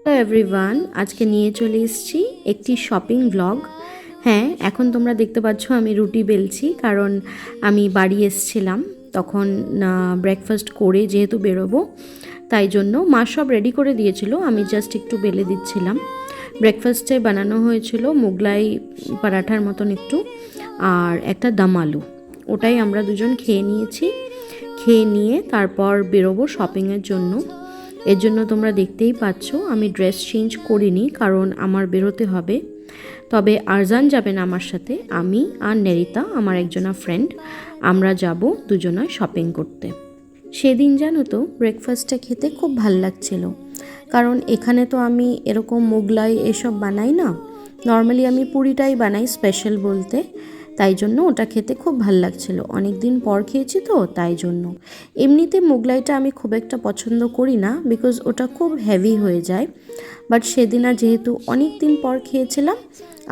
Hello everyone, আজকে নিয়ে চলে এসেছি একটি শপিং ব্লগ। হ্যাঁ, এখন তোমরা দেখতে পাচ্ছ আমি রুটি বেলছি, কারণ আমি বাড়ি এসেছিলাম তখন ব্রেকফাস্ট করে যেহেতু বেরোবো, তাই জন্য মা সব রেডি করে দিয়েছিল, আমি জাস্ট একটু বেলে দিচ্ছিলাম। ব্রেকফাস্টে বানানো হয়েছিল মোগলাই পরাঠার মতন একটু, আর একটা দম আলু। ওটাই আমরা দুজন খেয়ে নিয়েছি। খেয়ে নিয়ে তারপর বেরোবো শপিংয়ের জন্য। এর জন্য তোমরা দেখতেই পাচ্ছ আমি ড্রেস চেঞ্জ করিনি, কারণ আমার বেরোতে হবে। তবে আরজান যাবে না আমার সাথে, আমি আর নেরিতা, আমার একজনা ফ্রেন্ড, আমরা যাব দুজনায় শপিং করতে। সেদিন জানো তো ব্রেকফাস্টটা খেতে খুব ভাল লাগছিল, কারণ এখানে তো আমি এরকম মোগলাই এসব বানাই না, নর্মালি আমি পুরিটাই বানাই স্পেশাল বলতে, তাই জন্য ওটা খেতে খুব ভাল লাগছিল। অনেক দিন পর খেয়েছি তো তাই জন্য। এমনিতে মোগলাইটা আমি খুব একটা পছন্দ করি না, বিকজ ওটা খুব হেভি হয়ে যায়, বাট সেদিন আর যেহেতু অনেক দিন পর খেয়েছিলাম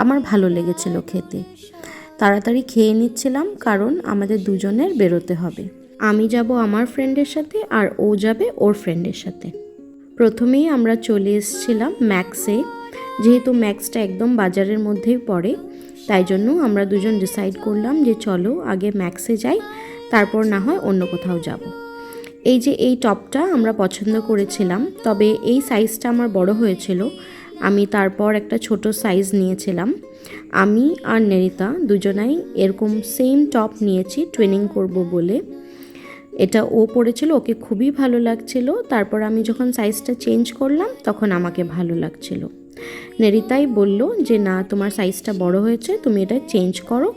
আমার ভালো লেগেছিল খেতে। তাড়াতাড়ি খেয়ে নিচ্ছিলাম কারণ আমাদের দুজনের বেরোতে হবে। আমি যাব আমার ফ্রেন্ডের সাথে আর ও যাবে ওর ফ্রেন্ডের সাথে। প্রথমেই আমরা চলে এসেছিলাম ম্যাক্সে, যেহেতু ম্যাক্সটা একদম বাজারের মধ্যেই পড়ে, তাই জন্য আমরা দুজন ডিসাইড করলাম যে চলো আগে ম্যাক্সে যাই, তারপর না হয় অন্য কোথাও যাব। এই যে এই টপটা আমরা পছন্দ করেছিলাম, তবে এই সাইজটা আমার বড় হয়েছিল, আমি তারপর একটা ছোট সাইজ নিয়েছিলাম। আমি আর নেরিতা দুজনাই এরকম সেম টপ নিয়েছি টুইনিং করব বলে। এটা ও পরেছিল, ওকে খুবই ভালো লাগছিল। তারপর আমি যখন সাইজটা চেঞ্জ করলাম তখন আমাকে ভালো লাগছিল। নেরিতাই বলল যে না, তোমার সাইজটা বড় হয়েছে, তুমি এটা চেঞ্জ করো,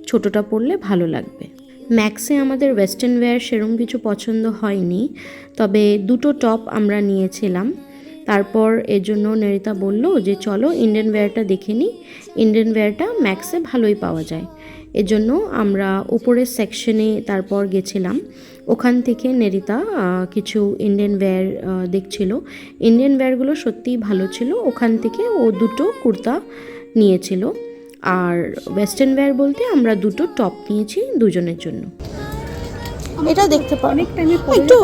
ছোটোটা পরলে ভালো লাগবে। ম্যাক্সে আমাদের ওয়েস্টার্ন ওয়্যার সেরকম কিছু পছন্দ হয়নি, তবে দুটো টপ আমরা নিয়েছিলাম। তারপর এর জন্য নেরিতা বলল যে চলো ইন্ডিয়ান ওয়্যারটা দেখে নিই, ইন্ডিয়ান ওয়্যারটা ম্যাক্সে ভালোই পাওয়া যায়। এর জন্য আমরা উপরের সেকশনে তারপর গেছিলাম। ওখান থেকে নেরিতা কিছু ইন্ডিয়ান ওয়্যার দেখছিল। ইন্ডিয়ান ওয়্যারগুলো সত্যিই ভালো ছিল। ওখান থেকে ও দুটো কুর্তা নিয়েছিল, আর ওয়েস্টার্ন ওয়্যার বলতে আমরা দুটো টপ নিয়েছি দুজনের জন্য। এটা দেখতে পারো, একটু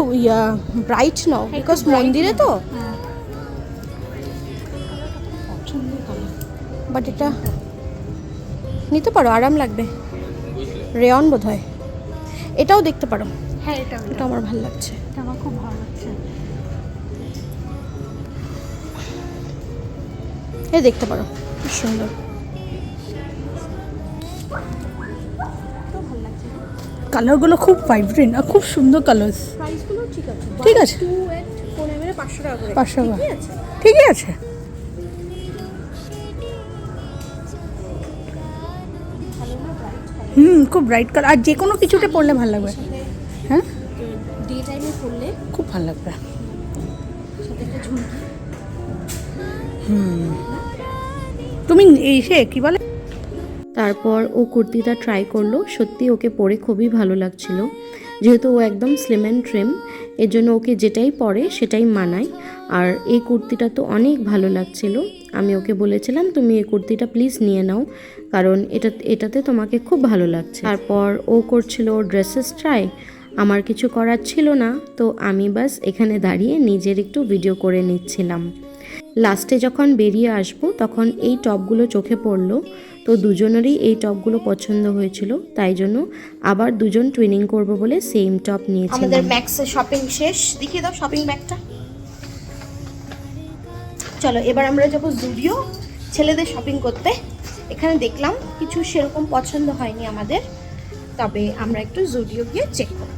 ব্রাইট নাও, বিকজ মন্দিরে তো, বাট এটা নিতে পারো, আরাম লাগবে, রেয়ন বোধ হয়। এটাও দেখতে পারো। হ্যাঁ, এটা আমার ভালো লাগছে, এটা আমার খুব ভালো লাগছে। এ দেখতে পারো, খুব সুন্দর। কালারগুলো খুব ভাইব্রেন্ট আর খুব সুন্দর কালার। প্রাইসগুলো ঠিক আছে, ঠিক আছে, 500 টাকা করে। 500 টাকা, ঠিকই আছে। খুব ব্রাইট কালার, আর যে কোনো কিছুতে পরলে ভালো লাগবে। হ্যাঁ, ডে টাইমে পরলে খুব ভালো লাগবে। সাথে একটা ঝুমকি। তুমি এসে কি বলে, তারপর ও কুর্তিটা ট্রাই করলো, সত্যি ওকে পরে খুবই ভালো লাগছিল। যেহেতু ও একদম স্লিম অ্যান্ড ট্রিম, এর জন্য ওকে যেটাই পরে সেটাই মানায়। আর এই কুর্তিটা তো অনেক ভালো লাগছিল। আমি ওকে বলেছিলাম তুমি এই কুর্তিটা প্লিজ নিয়ে নাও, কারণ এটাতে তোমাকে খুব ভালো লাগছে। তারপর ও করছিল ওর ড্রেসেস ট্রাই, আমার কিছু করার ছিল না, তো আমি বাস এখানে দাঁড়িয়ে নিজের একটু ভিডিও করে নিচ্ছিলাম। লাস্টে যখন বেরিয়ে আসবো তখন এই টপগুলো চোখে পড়লো, তো দুজনেরই এই টপগুলো পছন্দ হয়েছিল, তাই জন্য আবার দুজন টুইনিং করব বলে সেম টপ নিয়েছি। আমাদের ম্যাক্সে শপিং শেষ, দেখিয়ে দাও শপিং ব্যাগটা। চলো এবার আমরা যাবো জুডিও ছেলেদের শপিং করতে। এখানে দেখলাম কিছু সেরকম পছন্দ হয়নি আমাদের, তবে আমরা একটু জুডিও গিয়ে চেক করব।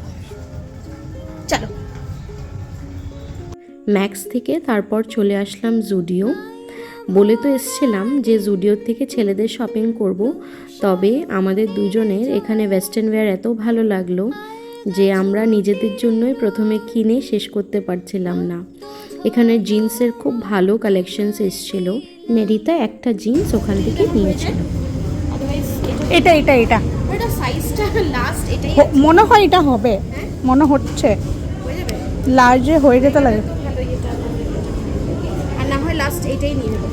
চলো। ম্যাক্স থেকে তারপর চলে আসলাম জুডিও। বলে তো এসছিলাম যে জুডিওর থেকে ছেলেদের শপিং করব, তবে আমাদের দুজনের এখানে ওয়েস্টার্ন ওয়্যার এত ভালো লাগলো যে আমরা নিজেদের জন্যই প্রথমে কিনে শেষ করতে পারছিলাম না। এখানে জিন্সের খুব ভালো কালেকশনস এসেছিল। নেরিতা একটা জিন্স ওখান থেকে নিয়েছিল। এটা এটা এটা এটা সাইজটা লাস্ট এটাই মনে হয় এটা হবে, মনে হচ্ছে লার্জে হয়ে যেতে লাগে, আর না হয় লাস্ট এটাই নিয়ে নেব,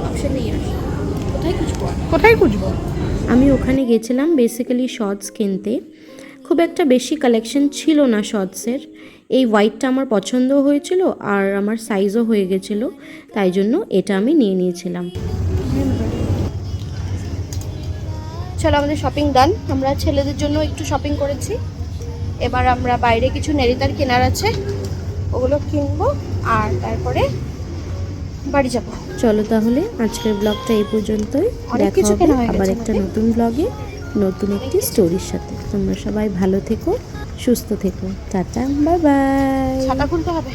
অপশন নেই আর। কোথায় খুঁজবো? কোথায় খুঁজবো? আমি ওখানে গেছিলাম বেসিক্যালি শর্টস কিনতে, খুব একটা বেশি কালেকশন ছিল না শর্টসের। এই হোয়াইটটা আমার পছন্দ হয়েছিল আর আমার সাইজও হয়ে গেছিলো, তাই জন্য এটা আমি নিয়ে নিয়েছিলাম। চলো, আমাদের শপিং ডান। আমরা ছেলেদের জন্য একটু শপিং করেছি, এবার আমরা বাইরে কিছু নেড়িতার কেনার আছে, ওগুলো কিনবো আর তারপরে বাড়ি যাব। চলো তাহলে আজকের ব্লগটা এই পর্যন্তই। অনেক দেখা কিছু হবে কেনা হয়ে আবার গেছে একটা আমাদের। নতুন ব্লগে, নতুন একটি স্টোরির সাথে। তোমরা সবাই ভালো থেকো, সুস্থ থেকো। Tata, bye bye. ছাতা খুলতে হবে।